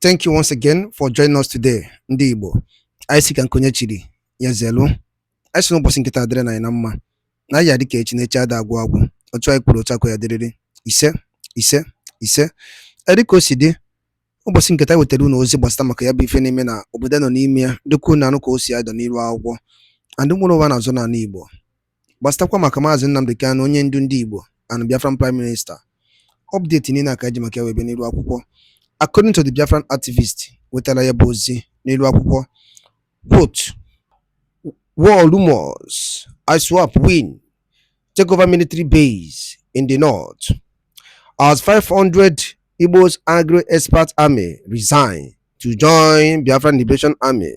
Thank you once again for joining us today. Ndị Igbo, Isaac Ankonye chiri ya zelu. Anyị no ụbọchị nkịta dịrị na mma. Na ya dịka echi na-eche ada agwụ agwụ. Otu anyị kwuru otu akọ ya dịrịrị. Ise. Edika o si dị, ụbọchị nkịta wetara unu ozi gbasara maka ya bụ ife n'ime na obodo nọ n'ime ya, dịka unu anụ ka o si adọ n'iru akwụkwọ. Andị nwere ụwa na-azọ n'ala Igbo. Gbasatakwa maka Maazị Nnamdi Kanu, onye ndu ndị Igbo and Biafran Prime Minister. Update niile aka ji maka ya webe n'iru akwụkwọ. According to the Biafran activist, wetara ya bụ ozi n'iru akwụkwọ. Quote, war rumors, ISWAP win, take over military base in the north. As 500 Igbo's agro-expert army resign to join Biafran Liberation Army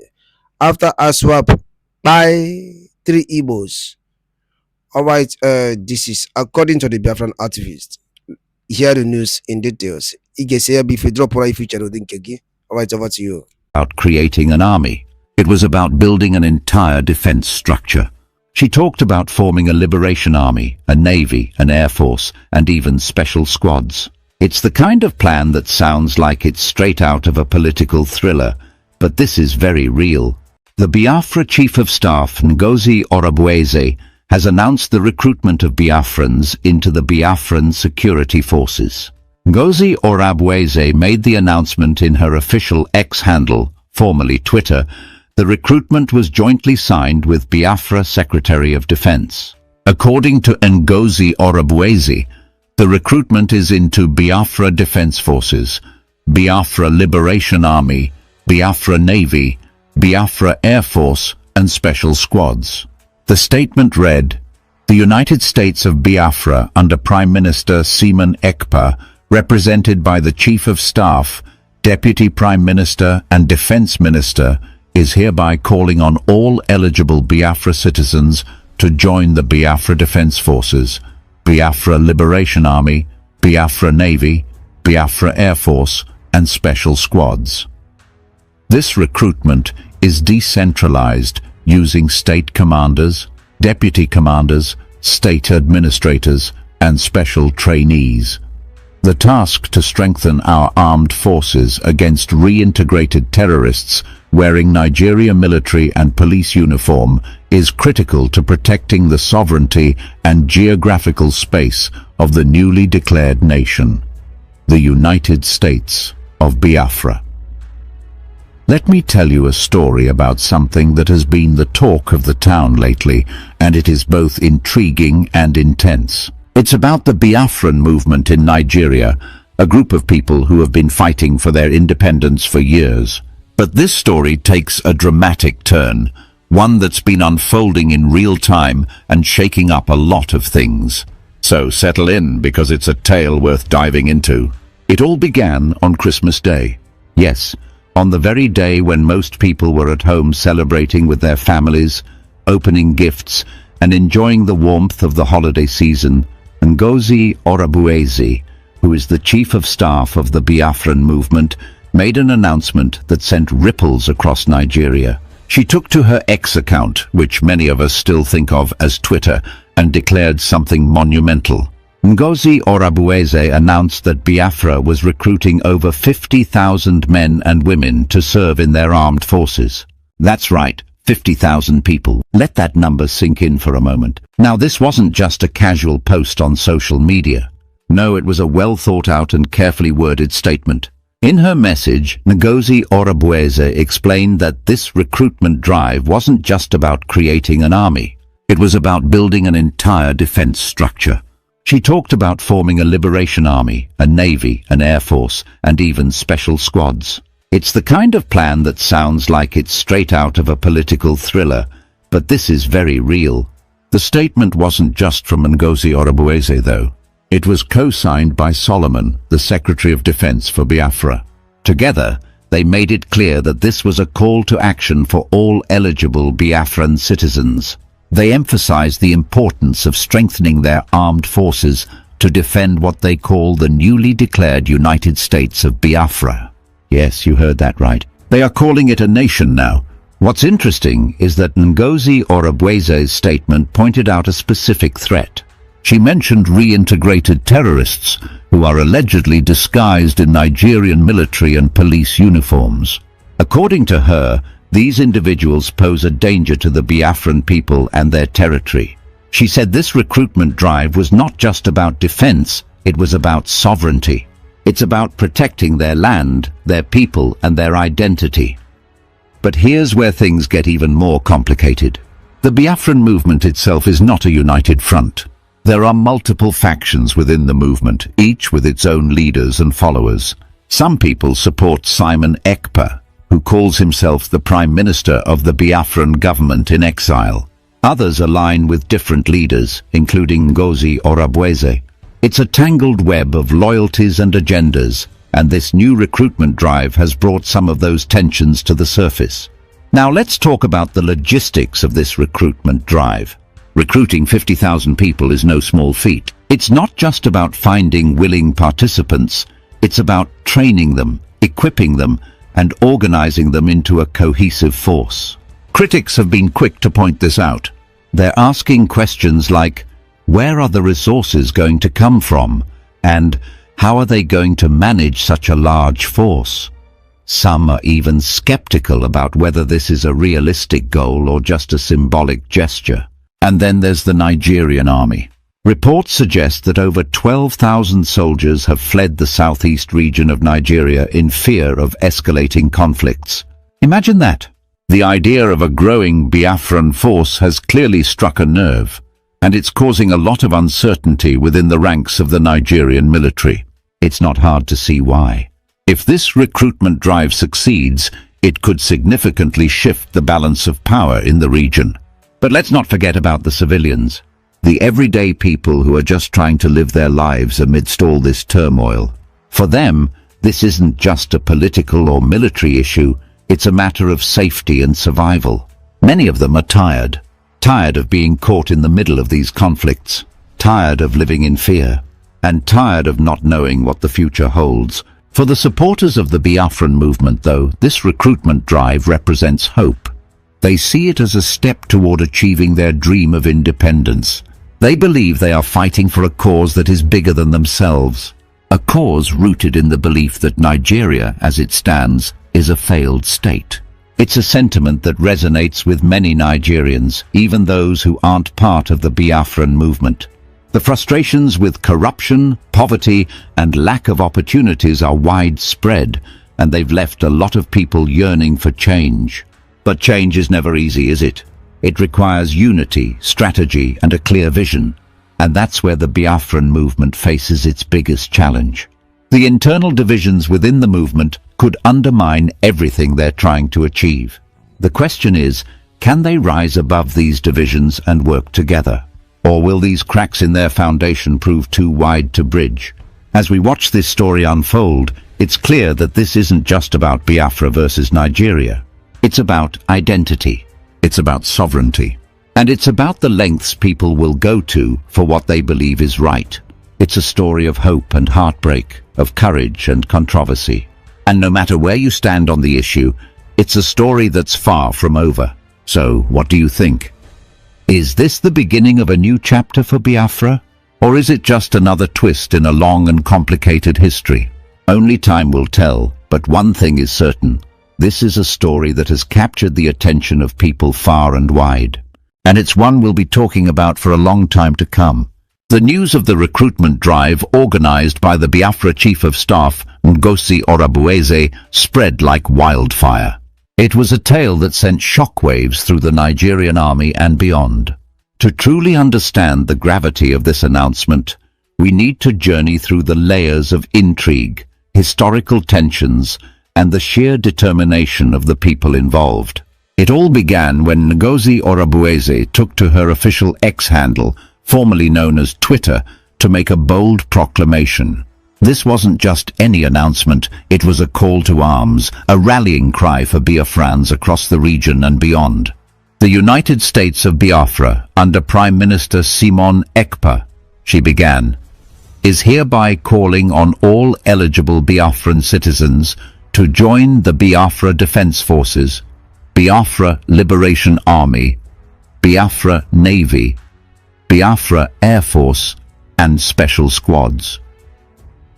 after ISWAP by 3 Igbos. Alright, this is according to the Biafran activist. Hear the news in details. Alright, over to you. About creating an army. It was about building an entire defense structure. She talked about forming a liberation army, a navy, an air force, and even special squads. It's the kind of plan that sounds like it's straight out of a political thriller, but this is very real. The Biafra Chief of Staff, Ngozi Orabueze, has announced the recruitment of Biafrans into the Biafran security forces. Ngozi Orabueze made the announcement in her official X handle, formerly Twitter. The recruitment was jointly signed with Biafra Secretary of Defense. According to Ngozi Orabueze, the recruitment is into Biafra Defense Forces, Biafra Liberation Army, Biafra Navy, Biafra Air Force, and Special Squads. The statement read, "The United States of Biafra under Prime Minister Simon Ekpa, represented by the Chief of Staff, Deputy Prime Minister and Defense Minister, is hereby calling on all eligible Biafra citizens to join the Biafra Defense Forces, Biafra Liberation Army, Biafra Navy, Biafra Air Force, and Special Squads." This recruitment is decentralized using state commanders, deputy commanders, state administrators, and special trainees. The task to strengthen our armed forces against reintegrated terrorists wearing Nigeria military and police uniform is critical to protecting the sovereignty and geographical space of the newly declared nation, the United States of Biafra. Let me tell you a story about something that has been the talk of the town lately, and it is both intriguing and intense. It's about the Biafran movement in Nigeria, a group of people who have been fighting for their independence for years. But this story takes a dramatic turn, one that's been unfolding in real time and shaking up a lot of things. So settle in, because it's a tale worth diving into. It all began on Christmas Day. Yes, on the very day when most people were at home celebrating with their families, opening gifts, and enjoying the warmth of the holiday season, Ngozi Orabueze, who is the Chief of Staff of the Biafran movement, made an announcement that sent ripples across Nigeria. She took to her X account, which many of us still think of as Twitter, and declared something monumental. Ngozi Orabueze announced that Biafra was recruiting over 50,000 men and women to serve in their armed forces. That's right, 50,000 people. Let that number sink in for a moment. Now, this wasn't just a casual post on social media. No, it was a well-thought-out and carefully worded statement. In her message, Ngozi Orabueze explained that this recruitment drive wasn't just about creating an army. It was about building an entire defense structure. She talked about forming a liberation army, a navy, an air force, and even special squads. It's the kind of plan that sounds like it's straight out of a political thriller, but this is very real. The statement wasn't just from Ngozi Orabueze, though. It was co-signed by Solomon, the Secretary of Defense for Biafra. Together, they made it clear that this was a call to action for all eligible Biafran citizens. They emphasized the importance of strengthening their armed forces to defend what they call the newly declared United States of Biafra. Yes, you heard that right. They are calling it a nation now. What's interesting is that Ngozi Orabueze's statement pointed out a specific threat. She mentioned reintegrated terrorists who are allegedly disguised in Nigerian military and police uniforms. According to her, these individuals pose a danger to the Biafran people and their territory. She said this recruitment drive was not just about defense, it was about sovereignty. It's about protecting their land, their people, and their identity. But here's where things get even more complicated. The Biafran movement itself is not a united front. There are multiple factions within the movement, each with its own leaders and followers. Some people support Simon Ekpa, who calls himself the Prime Minister of the Biafran government in exile. Others align with different leaders, including Ngozi Orubueze. It's a tangled web of loyalties and agendas, and this new recruitment drive has brought some of those tensions to the surface. Now let's talk about the logistics of this recruitment drive. Recruiting 50,000 people is no small feat. It's not just about finding willing participants, it's about training them, equipping them, and organizing them into a cohesive force. Critics have been quick to point this out. They're asking questions like, where are the resources going to come from? And how are they going to manage such a large force? Some are even skeptical about whether this is a realistic goal or just a symbolic gesture. And then there's the Nigerian army. Reports suggest that over 12,000 soldiers have fled the southeast region of Nigeria in fear of escalating conflicts. Imagine that. The idea of a growing Biafran force has clearly struck a nerve, and it's causing a lot of uncertainty within the ranks of the Nigerian military. It's not hard to see why. If this recruitment drive succeeds, it could significantly shift the balance of power in the region. But let's not forget about the civilians, the everyday people who are just trying to live their lives amidst all this turmoil. For them, this isn't just a political or military issue, it's a matter of safety and survival. Many of them are tired of being caught in the middle of these conflicts, tired of living in fear, and tired of not knowing what the future holds. For the supporters of the Biafran movement, though, this recruitment drive represents hope. They see it as a step toward achieving their dream of independence. They believe they are fighting for a cause that is bigger than themselves, a cause rooted in the belief that Nigeria, as it stands, is a failed state. It's a sentiment that resonates with many Nigerians, even those who aren't part of the Biafran movement. The frustrations with corruption, poverty, and lack of opportunities are widespread, and they've left a lot of people yearning for change. But change is never easy, is it? It requires unity, strategy, and a clear vision. And that's where the Biafran movement faces its biggest challenge. The internal divisions within the movement could undermine everything they're trying to achieve. The question is, can they rise above these divisions and work together? Or will these cracks in their foundation prove too wide to bridge? As we watch this story unfold, it's clear that this isn't just about Biafra versus Nigeria. It's about identity. It's about sovereignty. And it's about the lengths people will go to for what they believe is right. It's a story of hope and heartbreak, of courage and controversy. And no matter where you stand on the issue, it's a story that's far from over. So, what do you think? Is this the beginning of a new chapter for Biafra? Or is it just another twist in a long and complicated history? Only time will tell, but one thing is certain. This is a story that has captured the attention of people far and wide. And it's one we'll be talking about for a long time to come. The news of the recruitment drive organized by the Biafra Chief of Staff, Ngozi Orubueze, spread like wildfire. It was a tale that sent shockwaves through the Nigerian army and beyond. To truly understand the gravity of this announcement, we need to journey through the layers of intrigue, historical tensions, and the sheer determination of the people involved. It all began when Ngozi Orubueze took to her official X handle, formerly known as Twitter, to make a bold proclamation. This wasn't just any announcement, it was a call to arms, a rallying cry for Biafrans across the region and beyond. The United States of Biafra, under Prime Minister Simon Ekpa, she began, is hereby calling on all eligible Biafran citizens to join the Biafra Defense Forces, Biafra Liberation Army, Biafra Navy, Biafra Air Force, and Special Squads.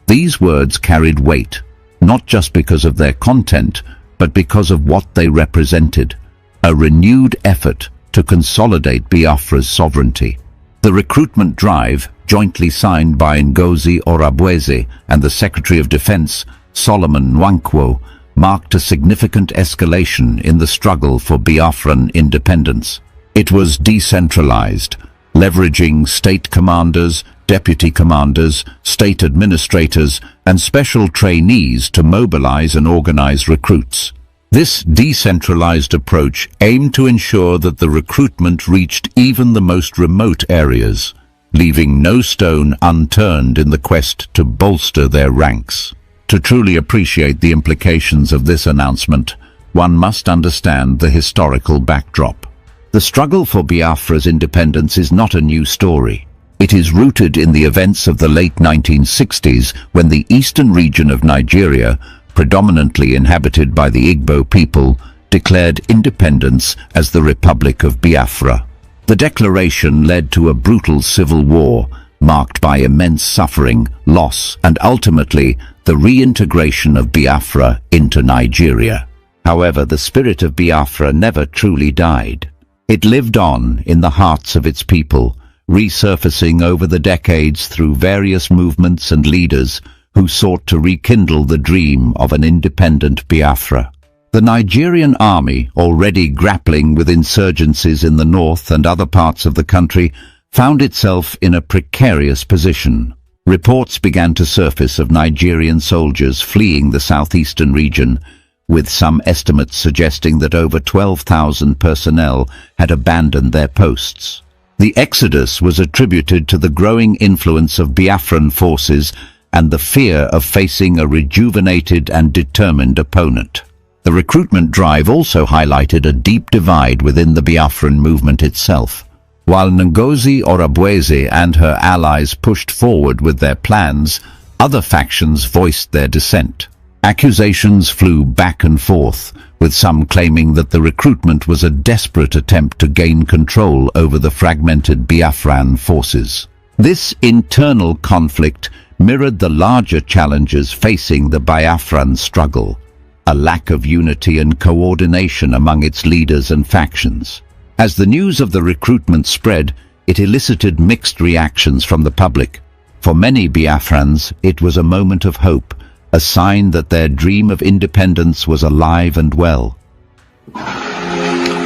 These words carried weight, not just because of their content, but because of what they represented: a renewed effort to consolidate Biafra's sovereignty. The recruitment drive, jointly signed by Ngozi Oruagbeze and the Secretary of Defense, Solomon Nwankwo, marked a significant escalation in the struggle for Biafran independence. It was decentralized, leveraging state commanders, deputy commanders, state administrators, and special trainees to mobilize and organize recruits. This decentralized approach aimed to ensure that the recruitment reached even the most remote areas, leaving no stone unturned in the quest to bolster their ranks. To truly appreciate the implications of this announcement, one must understand the historical backdrop. The struggle for Biafra's independence is not a new story. It is rooted in the events of the late 1960s, when the eastern region of Nigeria, predominantly inhabited by the Igbo people, declared independence as the Republic of Biafra. The declaration led to a brutal civil war, marked by immense suffering, loss, and ultimately the reintegration of Biafra into Nigeria. However, the spirit of Biafra never truly died. It lived on in the hearts of its people, resurfacing over the decades through various movements and leaders who sought to rekindle the dream of an independent Biafra. The Nigerian army, already grappling with insurgencies in the north and other parts of the country, found itself in a precarious position. Reports began to surface of Nigerian soldiers fleeing the southeastern region, with some estimates suggesting that over 12,000 personnel had abandoned their posts. The exodus was attributed to the growing influence of Biafran forces and the fear of facing a rejuvenated and determined opponent. The recruitment drive also highlighted a deep divide within the Biafran movement itself. While Ngozi Oruagbeze and her allies pushed forward with their plans, other factions voiced their dissent. Accusations flew back and forth, with some claiming that the recruitment was a desperate attempt to gain control over the fragmented Biafran forces. This internal conflict mirrored the larger challenges facing the Biafran struggle: a lack of unity and coordination among its leaders and factions. As the news of the recruitment spread, it elicited mixed reactions from the public. For many Biafrans, it was a moment of hope, a sign that their dream of independence was alive and well.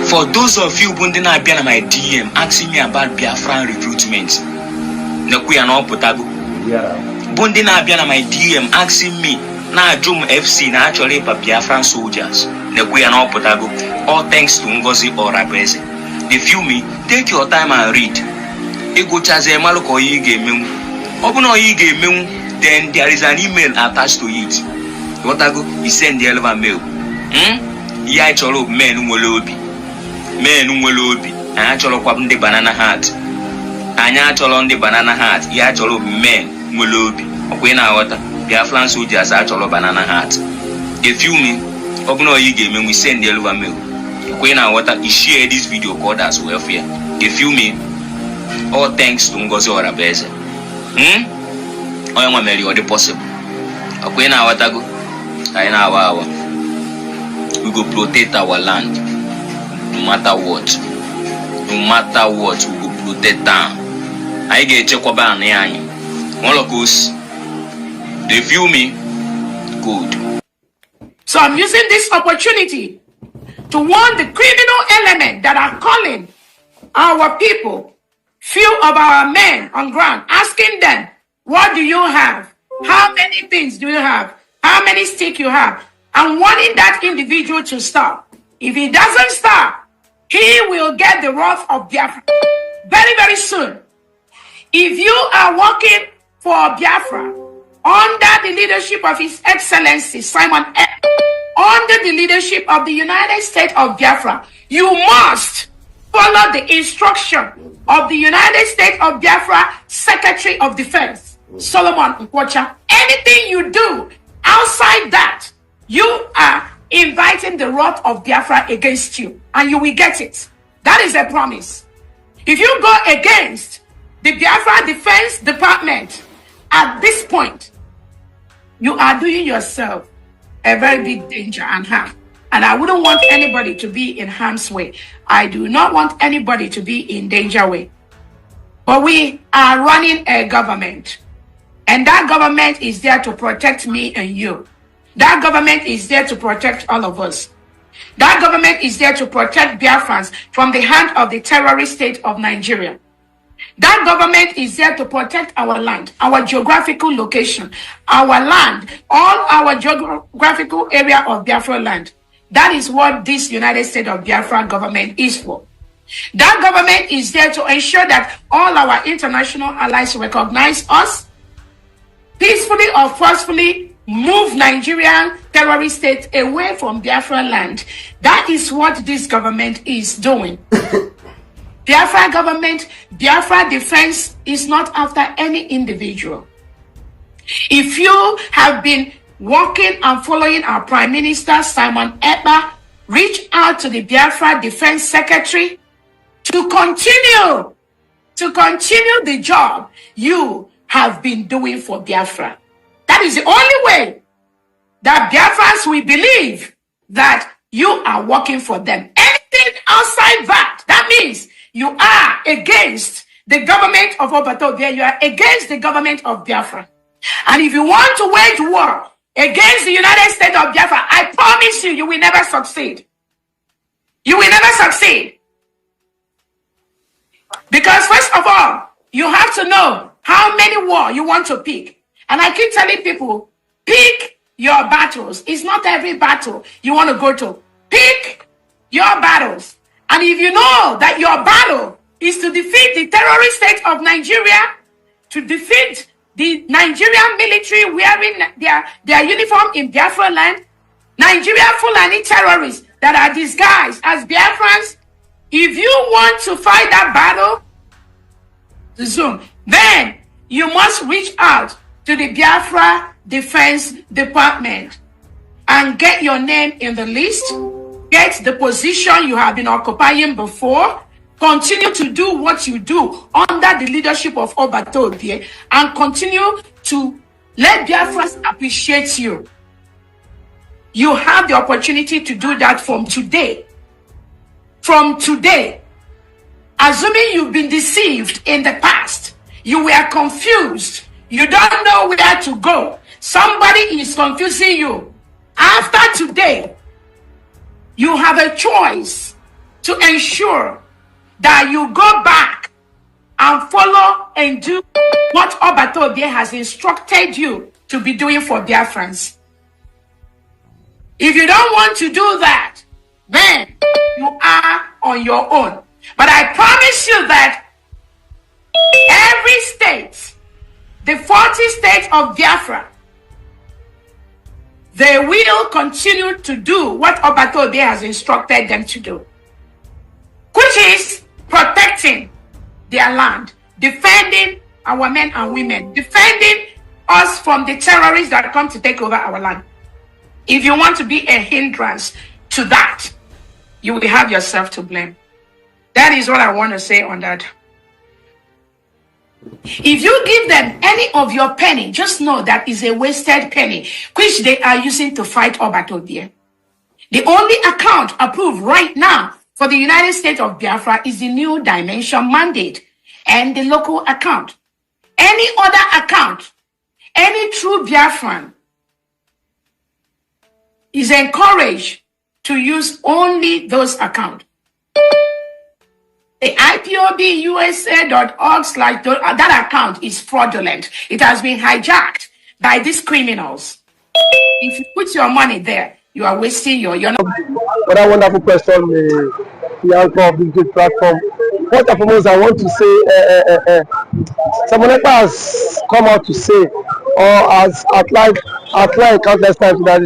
For those of you who didn't be on my DM asking me about Biafran recruitment, Bundi na abia na my DM asking me na Jum FC na actually pa Biafran soldiers. All thanks to Ngozi Oruagbeze. They feel me, take your time and read. Ego chaze maloko yi game. Open or yi game, then there is an email attached to it. What I go, he send the relevant mail. Ya cholo men umwelobi. Men umwelobi. Anya cholo kwa mde banana hat. Anya cholo mde banana hat. Ya cholo men umwelobi. Okwena wata. Biafran soldiers are cholo banana hat. They feel me. Open or yi game, we send the relevant mail. When I want to share this video called as welfare. They feel me. All thanks to Ngozi Oruagbeze. I am very all the possible. When I want to go, I know we go protect our land. No matter what. No matter what, we go protect them. I get check about any. All of us. They feel me. Good. So I'm using this opportunity to warn the criminal element that are calling our people, few of our men on ground, asking them, what do you have? How many things do you have? How many sticks you have? And wanting that individual to stop. If he doesn't stop, he will get the wrath of Biafra very, very soon. If you are working for Biafra under the leadership of His Excellency Simon F., under the leadership of the United States of Biafra, you must follow the instruction of the United States of Biafra Secretary of Defense, Solomon Nkwocha. Anything you do outside that, you are inviting the wrath of Biafra against you, and you will get it. That is a promise. If you go against the Biafra Defense Department at this point, you are doing yourself a very big danger and harm. And I wouldn't want anybody to be in harm's way. I do not want anybody to be in danger way. But we are running a government. And that government is there to protect me and you. That government is there to protect all of us. That government is there to protect Biafrans from the hand of the terrorist state of Nigeria. That government is there to protect our land, our geographical location, our land, all our geographical area of Biafra land. That is what this United States of Biafra government is for. That government is there to ensure that all our international allies recognize us, peacefully or forcefully move Nigerian terrorist state away from Biafra land. That is what this government is doing. Biafra government, Biafra defense is not after any individual. If you have been working and following our Prime Minister Simon Ekpa, reach out to the Biafra Defense Secretary to continue the job you have been doing for Biafra. That is the only way that Biafrans will believe that you are working for them. Anything outside that, that means you are against the government of Obatobia, you are against the government of Biafra. And if you want to wage war against the United States of Biafra, I promise you, you will never succeed. You will never succeed. Because first of all, you have to know how many war you want to pick. And I keep telling people, pick your battles. It's not every battle you want to go to. Pick your battles. And if you know that your battle is to defeat the terrorist state of Nigeria, to defeat the Nigerian military wearing their uniform in Biafra land, Nigerian Fulani terrorists that are disguised as Biafrans, if you want to fight that battle, Zoom, then you must reach out to the Biafra Defense Department and get your name in the list, get the position you have been occupying before, continue to do what you do under the leadership of Obatobie, and continue to let Biafras appreciate you. You have the opportunity to do that from today. From today. Assuming you've been deceived in the past, you were confused, you don't know where to go, somebody is confusing you. After today, you have a choice to ensure that you go back and follow and do what Obatobie has instructed you to be doing for Biafrans. If you don't want to do that, then you are on your own. But I promise you that every state, the 40 states of Biafra, they will continue to do what Obatobie has instructed them to do, which is protecting their land, defending our men and women, defending us from the terrorists that come to take over our land. If you want to be a hindrance to that, you will have yourself to blame. That is what I want to say on that. If you give them any of your penny, just know that is a wasted penny, which they are using to fight Obatobie. The only account approved right now for the United States of Biafra is the New Dimension mandate and the local account. Any other account, any true Biafran is encouraged to use only those accounts. The IPOBUSA.org/ that account is fraudulent. It has been hijacked by these criminals. If you put your money there, you are wasting your not. What a wonderful question, the anchor of this good platform. First and foremost, I want to say, someone has come out to say, or has outlined countless times that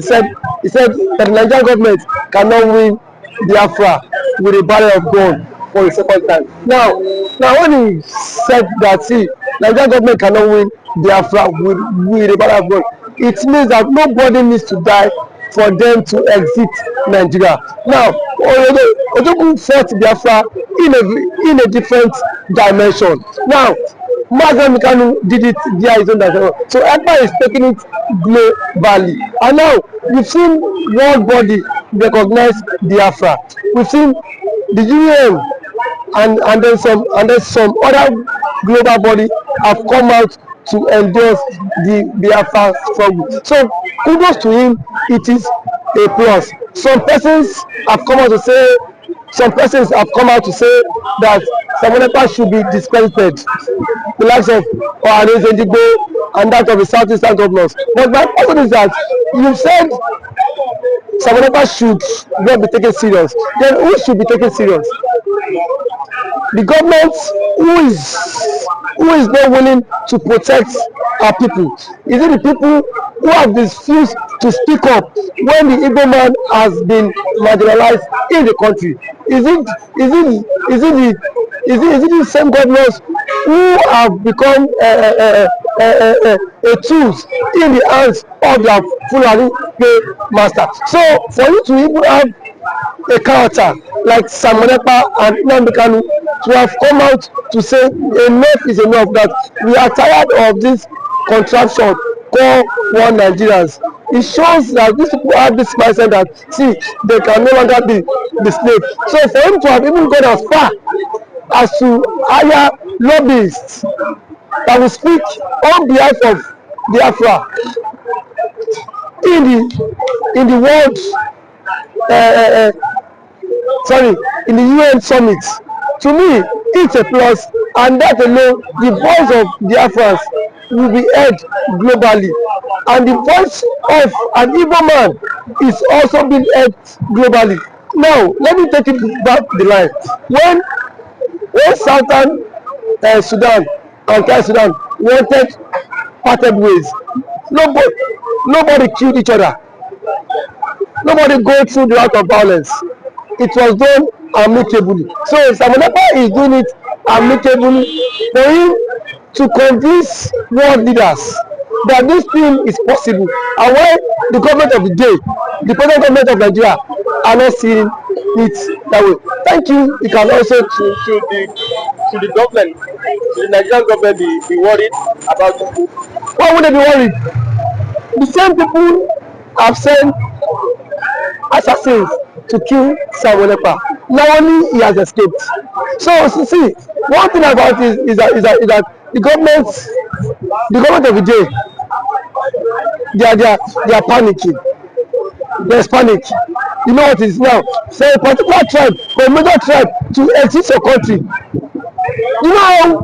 he said that the Nigerian government cannot win Biafra with a barrel of gun for the second time. Now when he said that, see, Nigerian government cannot win Biafra with a barrel of gun, it means that nobody needs to die for them to exit Nigeria. Now, Ojogun fought Biafra in a different dimension. Now, Mazda Mikanu did it via his own direction. So EPA is taking it globally. And now we've seen world body recognize BIAFRA. We've seen the UN and then some other global body have come out to endorse the BIAFRA struggle. So kudos to him. It is a plus. Some persons have come out to say that Samonepa should be discredited, the likes of Ohanes Igbo and that of the southeastern governors. But my question is that you said Samonepa should not be taken serious. Then who should be taken serious? The government who is not willing to protect our people? Is it the people who have refused to speak up when the Igbo man has been marginalized in the country? Is it the same governors who have become a tools in the hands of their Fulani master? So for you to even have a character like Samonepa and Nnamdi Kanu to have come out to say enough is enough, that we are tired of this contraption called one Nigerians. It shows that these people have this mindset that see they can no longer be the slave. So for him to have even gone as far as to hire lobbyists that will speak on behalf of Biafra in the world in the UN summit, to me it's a plus, and that alone the voice of Biafrans will be heard globally, and the voice of an Igbo man is also being heard globally. Now let me take it back the line. When Southern Sudan and South Sudan wanted parted ways, nobody killed each other. Nobody go through the route of violence. It was done amicably. So Samonepa is doing it amicably for him to convince world leaders that this thing is possible, and why the government of the day, the present government of Nigeria, are not seeing it that way. Thank you. You can also to the government, the Nigerian government, be worried about this. Why would they be worried? The same people have sent assassins to kill Samonepa. Now only he has escaped. So see, one thing about it is that the government of the day, they are panicking. There's panic. You know what it is now? Say a particular tribe, a major tribe, to exit your country. You know how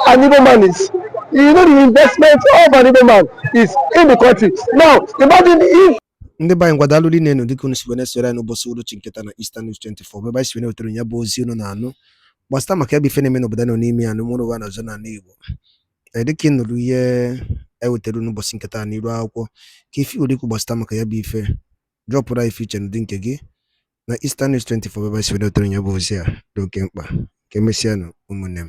an Igbo man is. You know the investment of an Igbo man is in the country. Now imagine if ndị banyị ngwadalụ dị n'enu dịka unu siwene sere anyị n'ụbọchị uruchi nketa na Eastern News 24 ebe anyị siwene wetara ya bụ ozi unu na-anụ gbasịta maka ya bụ ife na-eme n'obodo nọ n'ime ya n'ụmụrụ ụwa na ọzọ n'ala Igbo. Dịka ị nụrụ ihe ewetara n'ụbọchị nketa n'iru akwụkwọ ka ife uri ikwu gbasịta maka ya bụ ife dropụrụ anyị ife iche n'ụdị nke gị na Eastern News 24 ebe anyị siwene wetara ya bụ ozi a dị oke mkpa ka emesịanụ ụmụnne m.